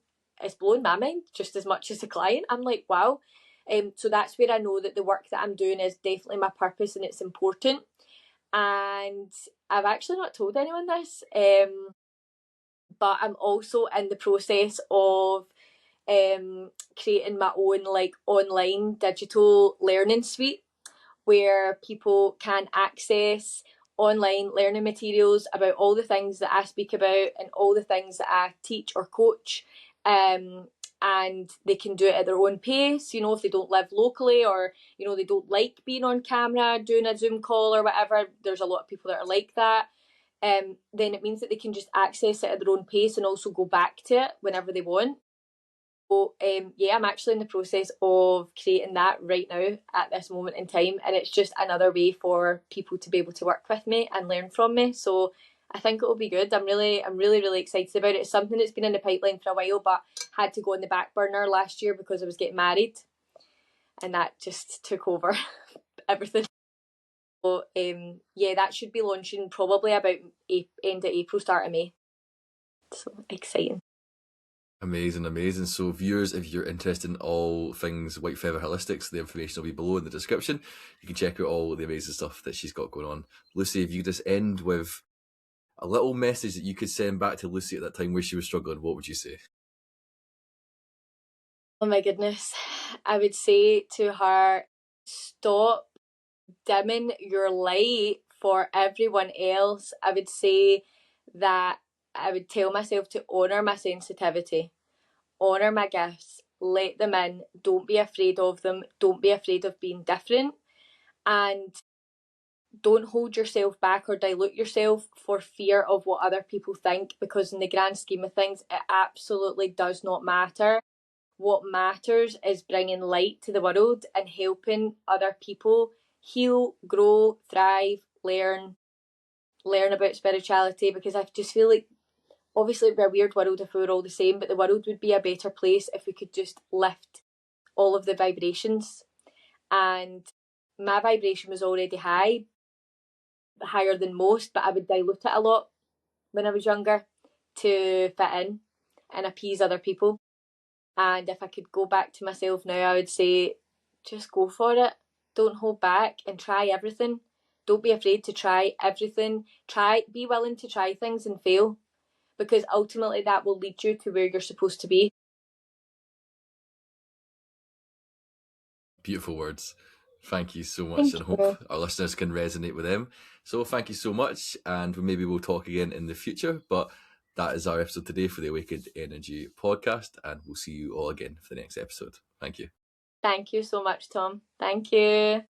is blowing my mind just as much as the client. I'm like, wow. So that's where I know that the work that I'm doing is definitely my purpose and it's important. And I've actually not told anyone this, but I'm also in the process of creating my own like online digital learning suite, where people can access online learning materials about all the things that I speak about and all the things that I teach or coach. And they can do it at their own pace, if they don't live locally, or, they don't like being on camera, doing a Zoom call or whatever. There's a lot of people that are like that. Then it means that they can just access it at their own pace and also go back to it whenever they want. So yeah, I'm actually in the process of creating that right now at this moment in time, and it's just another way for people to be able to work with me and learn from me. So I think it will be good. I'm really, really excited about it. It's something that's been in the pipeline for a while, but had to go on the back burner last year because I was getting married, and that just took over everything. So yeah, that should be launching probably about end of April, start of May. So exciting. Amazing. So viewers, if you're interested in all things White Feather Holistics, the information will be below in the description. You can check out all the amazing stuff that she's got going on. Lucy, if you just end with a little message that you could send back to Lucy at that time where she was struggling, what would you say? Oh my goodness. I would say to her, stop dimming your light for everyone else. I would say that I would tell myself to honour my sensitivity, honour my gifts, let them in, don't be afraid of them, don't be afraid of being different, and don't hold yourself back or dilute yourself for fear of what other people think, because in the grand scheme of things, it absolutely does not matter. What matters is bringing light to the world and helping other people heal, grow, thrive, learn about spirituality, because I just feel like obviously it'd be a weird world if we were all the same, but the world would be a better place if we could just lift all of the vibrations. And my vibration was already high, higher than most, but I would dilute it a lot when I was younger to fit in and appease other people. And if I could go back to myself now, I would say just go for it. Don't hold back and try everything. Don't be afraid to try everything. Be willing to try things and fail, because ultimately that will lead you to where you're supposed to be. Beautiful words. Thank you so much, Thank and I you. hope our listeners can resonate with them. So thank you so much, and maybe we'll talk again in the future. But that is our episode today for the Awakened Energy podcast, and we'll see you all again for the next episode. Thank you. Thank you so much, Tom. Thank you.